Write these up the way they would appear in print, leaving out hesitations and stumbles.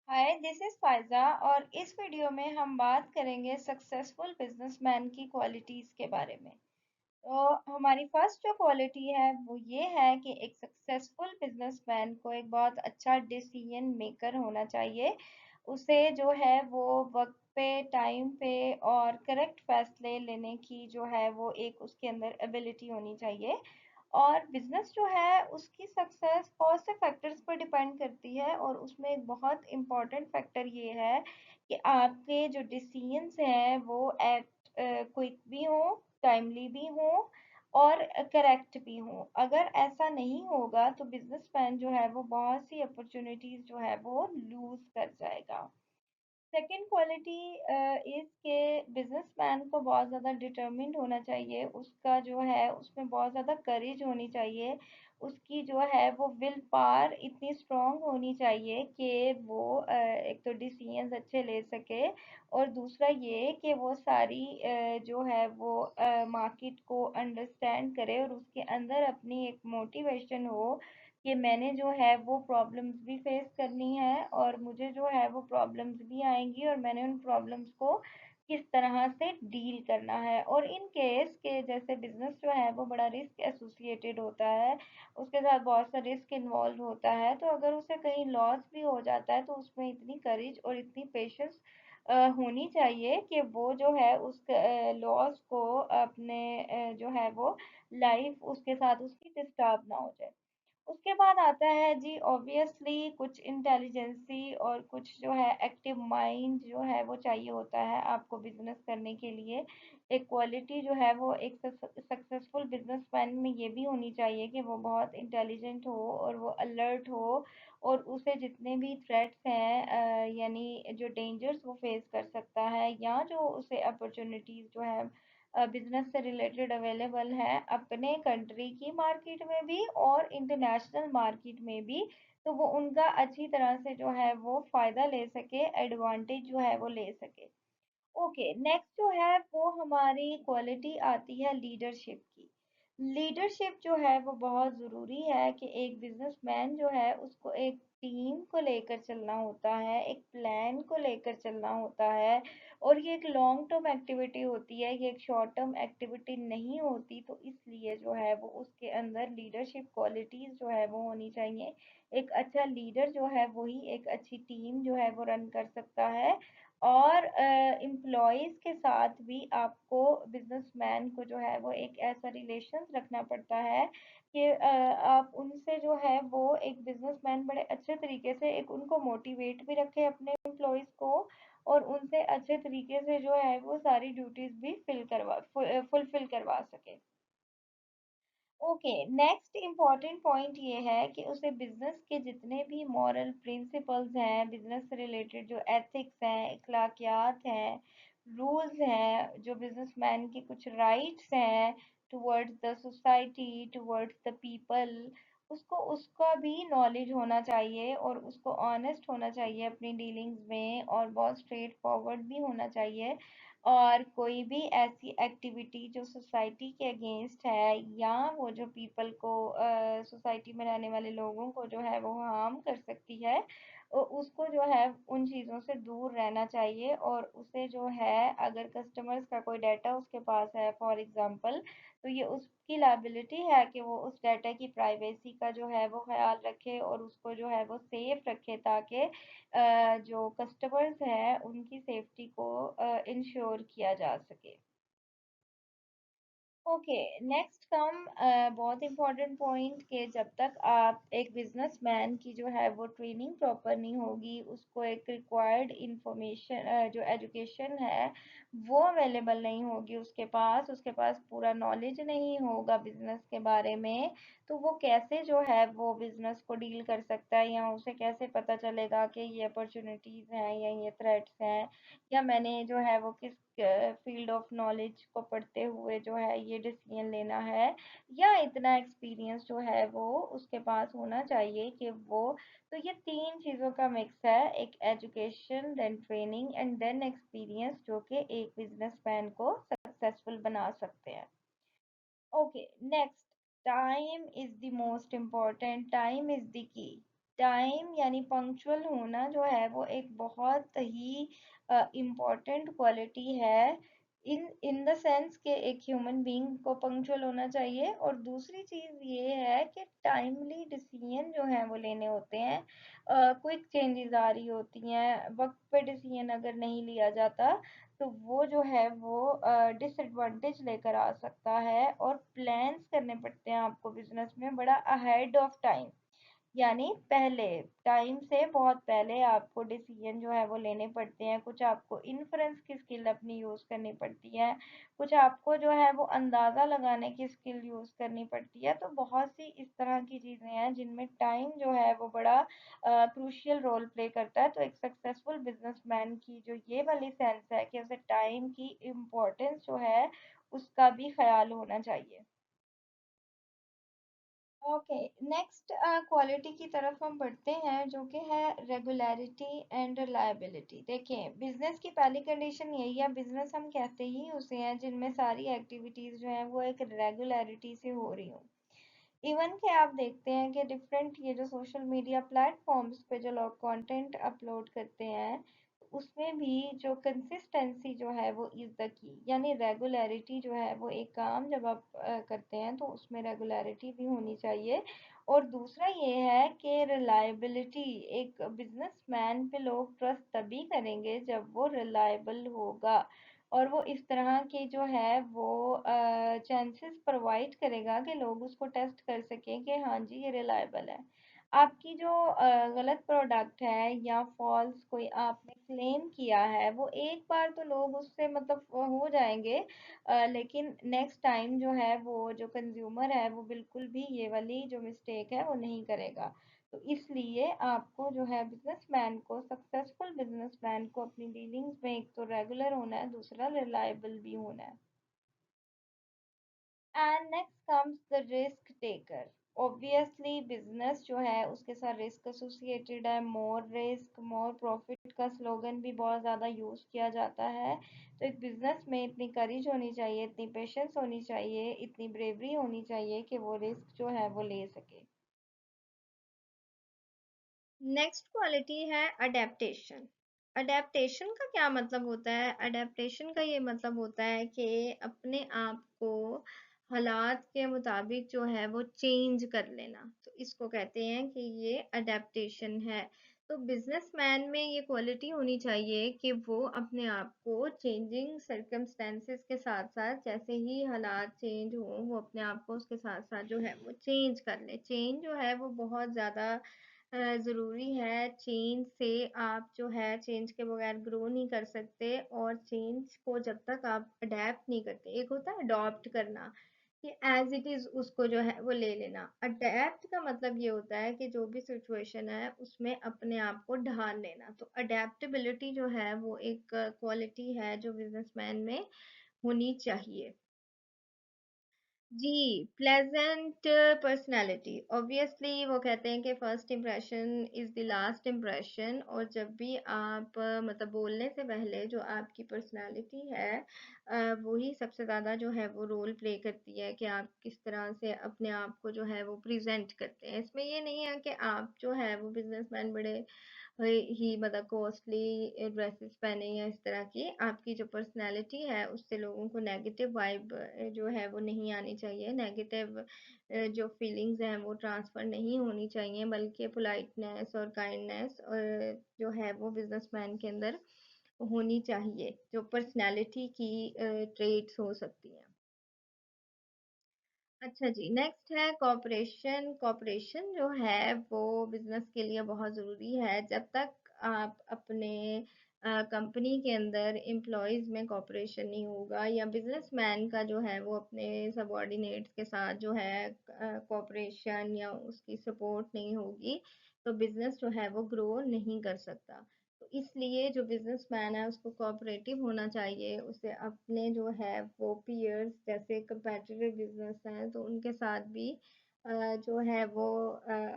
Hi, this is Faiza और इस video में हम बात करेंगे सक्सेसफुल बिजनेसमैन की क्वालिटीज के बारे में। तो हमारी फर्स्ट जो क्वालिटी है वो ये है कि एक सक्सेसफुल बिजनेसमैन को एक बहुत अच्छा डिसीजन मेकर होना चाहिए। उसे जो है वो वक्त पे, टाइम पे और करेक्ट फैसले लेने की जो है वो एक उसके अंदर एबिलिटी होनी चाहिए। और बिजनेस जो है उसकी सक्सेस बहुत से फैक्टर्स पर डिपेंड करती है और उसमें एक बहुत इम्पॉर्टेंट फैक्टर ये है कि आपके जो डिसीजंस हैं वो एट क्विक भी हो, टाइमली भी हो और करेक्ट भी हो। अगर ऐसा नहीं होगा तो बिजनेसमैन जो है वो बहुत सी अपॉर्चुनिटीज जो है वो लूज कर जाएगा। सेकंड क्वालिटी इज के बिजनेसमैन को बहुत ज़्यादा डिटर्मिन्ड होना चाहिए। उसका जो है उसमें बहुत ज़्यादा करेज होनी चाहिए। उसकी जो है वो विल पावर इतनी स्ट्रांग होनी चाहिए कि वो एक तो डिसीजंस अच्छे ले सके और दूसरा ये कि वो सारी जो है वो मार्केट को अंडरस्टैंड करे और उसके अंदर अपनी एक मोटिवेशन हो कि मैंने जो है वो प्रॉब्लम्स भी फेस करनी है और मुझे जो है वो प्रॉब्लम्स भी आएंगी और मैंने उन प्रॉब्लम्स को किस तरह से डील करना है। और इन केस के जैसे बिजनेस जो है वो बड़ा रिस्क एसोसिएटेड होता है, उसके साथ बहुत सा रिस्क इन्वॉल्व होता है। तो अगर उसे कहीं लॉस भी हो जाता है तो उसमें इतनी करेज और इतनी पेशेंस होनी चाहिए कि वो जो है उस लॉस को अपने जो है वो लाइफ उसके साथ उसकी डिस्टर्ब ना हो जाए। उसके बाद आता है जी ऑब्वियसली कुछ इंटेलिजेंसी और कुछ जो है एक्टिव माइंड जो है वो चाहिए होता है आपको बिजनेस करने के लिए। एक क्वालिटी जो है वो एक सक्सेसफुल बिजनेसमैन में ये भी होनी चाहिए कि वो बहुत इंटेलिजेंट हो और वो अलर्ट हो और उसे जितने भी थ्रेट्स हैं यानी जो डेंजर्स वो फेस कर सकता है या जो उसे अपॉर्चुनिटीज जो है बिजनेस से रिलेटेड अवेलेबल है अपने कंट्री की मार्केट में भी और इंटरनेशनल मार्केट में भी, तो वो उनका अच्छी तरह से जो है वो फायदा ले सके, एडवांटेज जो है वो ले सके। ओके, नेक्स्ट जो है वो हमारी क्वालिटी आती है लीडरशिप की। लीडरशिप जो है वो बहुत ज़रूरी है कि एक बिजनेसमैन जो है उसको एक टीम को लेकर चलना होता है, एक प्लान को लेकर चलना होता है और ये एक लॉन्ग टर्म एक्टिविटी होती है, ये एक शॉर्ट टर्म एक्टिविटी नहीं होती। तो इसलिए जो है वो उसके अंदर लीडरशिप क्वालिटीज़ जो है वो होनी चाहिए। एक अच्छा लीडर जो है वही एक अच्छी टीम जो है वो रन कर सकता है। और एम्प्लॉयज़ के साथ भी आपको बिजनेसमैन को जो है वो एक ऐसा रिलेशंस रखना पड़ता है कि आप उनसे जो है वो एक बिजनेसमैन बड़े अच्छे तरीके से एक उनको मोटिवेट भी रखे अपने एम्प्लॉयज़ को और उनसे अच्छे तरीके से जो है वो सारी ड्यूटीज भी फुलफिल करवा सके। ओके, नेक्स्ट इम्पॉर्टेंट पॉइंट ये है कि उसे बिजनेस के जितने भी मॉरल प्रिंसिपल्स हैं, बिजनेस से रिलेटेड जो एथिक्स हैं, अखलाकियात हैं, रूल्स हैं, जो बिजनेसमैन के कुछ राइट्स हैं towards the society, towards the people, उसको उसका भी नॉलेज होना चाहिए और उसको ऑनेस्ट होना चाहिए अपनी डीलिंग्स में और बहुत स्ट्रेट फॉरवर्ड भी होना चाहिए। और कोई भी ऐसी एक्टिविटी जो सोसाइटी के अगेंस्ट है या वो जो पीपल को सोसाइटी में रहने वाले लोगों को जो है वो हार्म कर सकती है, उसको जो है उन चीज़ों से दूर रहना चाहिए। और उसे जो है अगर कस्टमर्स का कोई डाटा उसके पास है फॉर एग्जांपल, तो ये उसकी लायबिलिटी है कि वो उस डाटा की प्राइवेसी का जो है वो ख्याल रखे और उसको जो है वो सेफ रखे ताकि जो कस्टमर्स हैं उनकी सेफ्टी को इंश्योर किया जा सके। ओके, नेक्स्ट कम बहुत इम्पोर्टेंट पॉइंट कि जब तक आप एक बिजनेसमैन की जो है वो ट्रेनिंग प्रॉपर नहीं होगी, उसको एक रिक्वायर्ड इंफॉर्मेशन जो एजुकेशन है वो अवेलेबल नहीं होगी उसके पास पूरा नॉलेज नहीं होगा बिजनेस के बारे में, तो वो कैसे जो है वो बिजनेस को डील कर सकता है या उसे कैसे पता चलेगा कि ये अपॉर्चुनिटीज हैं या ये थ्रेट्स हैं या मैंने जो है वो किस फील्ड ऑफ नॉलेज को पढ़ते हुए जो है ये डिसीजन लेना है, या इतना एक्सपीरियंस जो है वो उसके पास होना चाहिए कि वो, तो ये तीन चीज़ों का मिक्स है, एक education then training and then experience जो कि एक बिजनेसमैन को सक्सेसफुल बना सकते हैं। Okay, next, time is the most important, time is the key. Time यानी पंक्चुअल होना जो है वो एक बहुत ही इम्पोर्टेंट क्वालिटी है, इन द सेंस कि एक ह्यूमन बीइंग को पंक्चुअल होना चाहिए। और दूसरी चीज़ ये है कि टाइमली डिसीजन जो है वो लेने होते हैं। क्विक चेंजेस आ रही होती हैं, वक्त पे डिसीजन अगर नहीं लिया जाता तो वो जो है वो डिसएडवांटेज लेकर आ सकता है, और प्लान्स करने पड़ते हैं आपको बिजनेस में बड़ा अहेड ऑफ टाइम, यानी पहले टाइम से बहुत पहले आपको डिसीजन जो है वो लेने पड़ते हैं। कुछ आपको इन्फ्रेंस की स्किल अपनी यूज़ करनी पड़ती है, कुछ आपको जो है वो अंदाज़ा लगाने की स्किल यूज़ करनी पड़ती है। तो बहुत सी इस तरह की चीज़ें हैं जिनमें टाइम जो है वो बड़ा क्रूशियल रोल प्ले करता है। तो एक सक्सेसफुल बिजनेसमैन की जो ये वाली सेंस है कि उसे टाइम की इम्पोर्टेंस जो है उसका भी ख्याल होना चाहिए। ओके, नेक्स्ट क्वालिटी की तरफ हम बढ़ते हैं जो कि है रेगुलरिटी एंड रिलायबिलिटी। देखें, बिजनेस की पहली कंडीशन यही है, बिजनेस हम कहते ही उसे हैं जिनमें सारी एक्टिविटीज जो हैं वो एक रेगुलरिटी से हो रही हो। इवन कि आप देखते हैं कि डिफरेंट ये जो सोशल मीडिया प्लेटफॉर्म्स पे जो लोग कंटेंट अपलोड करते हैं, उसमें भी जो कंसिस्टेंसी जो है वो इज़ द की, यानी रेगुलरिटी जो है वो एक काम जब आप करते हैं तो उसमें रेगुलरिटी भी होनी चाहिए। और दूसरा ये है कि रिलायबिलिटी, एक बिजनेसमैन पे लोग ट्रस्ट तभी करेंगे जब वो रिलायबल होगा, और वो इस तरह की जो है वो चांसेस प्रोवाइड करेगा कि लोग उसको टेस्ट कर सकें कि हाँ जी ये रिलायबल है। आपकी जो गलत प्रोडक्ट है या फॉल्स कोई आपने क्लेम किया है, वो एक बार तो लोग उससे मतलब वो हो जाएंगे, लेकिन नेक्स्ट टाइम जो है वो जो कंज्यूमर है वो बिल्कुल भी ये वाली जो मिस्टेक है वो नहीं करेगा। तो इसलिए आपको जो है बिजनेसमैन को, सक्सेसफुल बिजनेसमैन को अपनी डीलिंग्स में एक तो रेगुलर होना है, दूसरा रिलायबल भी होना है। And next comes the risk taker. Obviously business जो है उसके साथ रिस्क एसोसिएटेड है, मोर रिस्क मोर प्रॉफिट का स्लोगन भी बहुत ज़्यादा यूज़ किया जाता है। तो एक बिजनेस में इतनी करेज होनी चाहिए, इतनी पेशेंस होनी चाहिए, इतनी ब्रेवरी होनी चाहिए कि वो रिस्क जो है वो ले सके। नेक्स्ट क्वालिटी है अडेप्टेशन। अडेप्टेशन का क्या मतलब होता है? अडेप्टेशन का ये मतलब होता है कि अपने आप को हालात के मुताबिक जो है वो चेंज कर लेना, तो इसको कहते हैं कि ये अडेप्टेशन है। तो बिजनेसमैन में ये क्वालिटी होनी चाहिए कि वो अपने आप को चेंजिंग सर्कमस्टेंसेस के साथ साथ, जैसे ही हालात चेंज हो, वो अपने आप को उसके साथ साथ जो है वो चेंज कर ले। चेंज जो है वो बहुत ज़्यादा ज़रूरी है। चेंज से आप जो है चेंज के बगैर ग्रो नहीं कर सकते, और चेंज को जब तक आप अडेप्ट नहीं करते, एक होता है अडॉप्ट करना कि एज इट इज़ उसको जो है वो ले लेना। अडेप्ट का मतलब ये होता है कि जो भी सिचुएशन है उसमें अपने आप को ढाल लेना। तो अडेप्टेबिलिटी जो है वो एक क्वालिटी है जो बिजनेसमैन में होनी चाहिए। जी, प्लेजेंट पर्सनालिटी। ऑब्वियसली वो कहते हैं कि first impression is the last impression, और जब भी आप मतलब बोलने से पहले जो आपकी पर्सनालिटी है वही सबसे ज़्यादा जो है वो रोल प्ले करती है कि आप किस तरह से अपने आप को जो है वो प्रेजेंट करते हैं। इसमें ये नहीं है कि आप जो है वो बिजनेसमैन बड़े ही मतलब कॉस्टली ड्रेसेस पहने या इस तरह की, आपकी जो पर्सनैलिटी है उससे लोगों को नेगेटिव वाइब जो है वो नहीं आनी चाहिए, नेगेटिव जो फीलिंग्स हैं वो ट्रांसफ़र नहीं होनी चाहिए, बल्कि पोलाइटनेस और काइंडनेस जो है वो बिजनेसमैन के अंदर होनी चाहिए, जो पर्सनैलिटी की ट्रेट्स हो सकती हैं। अच्छा जी, नेक्स्ट है कॉपरेशन। कॉपरेशन जो है वो बिजनेस के लिए बहुत ज़रूरी है। जब तक आप अपने कंपनी के अंदर एम्प्लॉयज़ में कॉपरेशन नहीं होगा, या बिजनेसमैन का जो है वो अपने सबॉर्डिनेट्स के साथ जो है कॉपरेशन या उसकी सपोर्ट नहीं होगी, तो बिजनेस जो है वो ग्रो नहीं कर सकता। तो इसलिए जो बिजनेसमैन है उसको कोऑपरेटिव होना चाहिए, उसे अपने जो है वो पीयर्स जैसे कंपेटिटिव बिजनेस हैं तो उनके साथ भी जो है वो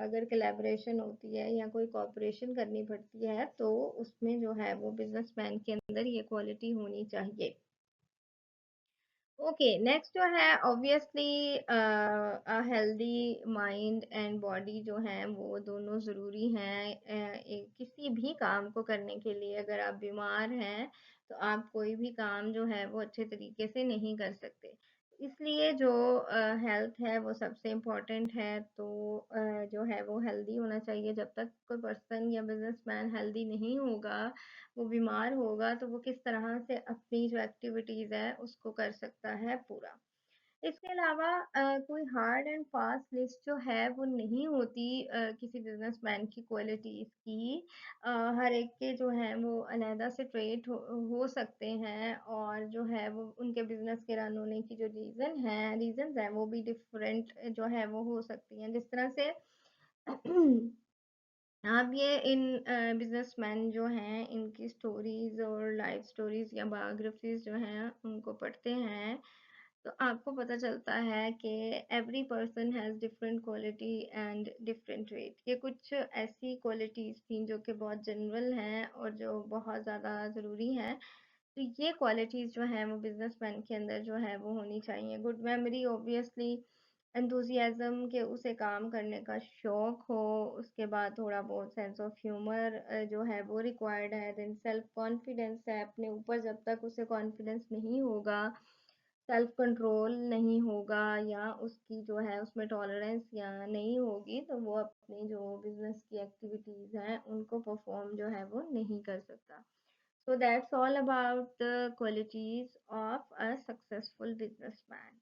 अगर कोलैबोरेशन होती है या कोई कोऑपरेशन करनी पड़ती है तो उसमें जो है वो बिजनेसमैन के अंदर ये क्वालिटी होनी चाहिए। ओके, नेक्स्ट जो है obviously healthy mind and body जो है वो दोनों ज़रूरी हैं किसी भी काम को करने के लिए। अगर आप बीमार हैं तो आप कोई भी काम जो है वो अच्छे तरीके से नहीं कर सकते। इसलिए जो हेल्थ है वो सबसे इम्पोर्टेंट है। तो जो है वो हेल्दी होना चाहिए। जब तक कोई पर्सन या बिजनेसमैन हेल्दी नहीं होगा, वो बीमार होगा, तो वो किस तरह से अपनी जो एक्टिविटीज़ है उसको कर सकता है पूरा। इसके अलावा कोई हार्ड एंड फास्ट लिस्ट जो है वो नहीं होती किसी बिजनेसमैन की क्वालिटीज़ की। अ, हर एक के जो हैं वो अलहदा से ट्रेट हो सकते हैं, और जो है वो उनके बिजनेस के रन होने की जो रीजंस हैं वो भी डिफरेंट जो है वो हो सकती हैं। जिस तरह से आप ये इन बिजनेसमैन जो हैं इनकी स्टोरीज और लाइफ स्टोरीज या बायोग्राफीज जो हैं उनको पढ़ते हैं, तो आपको पता चलता है कि every person has different quality and different trait. ये कुछ ऐसी क्वालिटीज़ थी जो कि बहुत जनरल हैं और जो बहुत ज़्यादा ज़रूरी हैं। तो ये क्वालिटीज़ जो हैं वो बिजनेसमैन के अंदर जो है वो होनी चाहिए। गुड मेमोरी ऑब्वियसली, एंथुसियाज़्म के उसे काम करने का शौक हो, उसके बाद थोड़ा बहुत सेंस ऑफ ह्यूमर जो है वो रिक्वायर्ड है। देन सेल्फ कॉन्फिडेंस है अपने ऊपर। जब तक उसे कॉन्फिडेंस नहीं होगा, सेल्फ कंट्रोल नहीं होगा, या उसकी जो है उसमें टॉलरेंस या नहीं होगी, तो वो अपनी जो बिजनेस की एक्टिविटीज़ हैं उनको परफॉर्म जो है वो नहीं कर सकता। So that's all about the qualities of a successful businessman.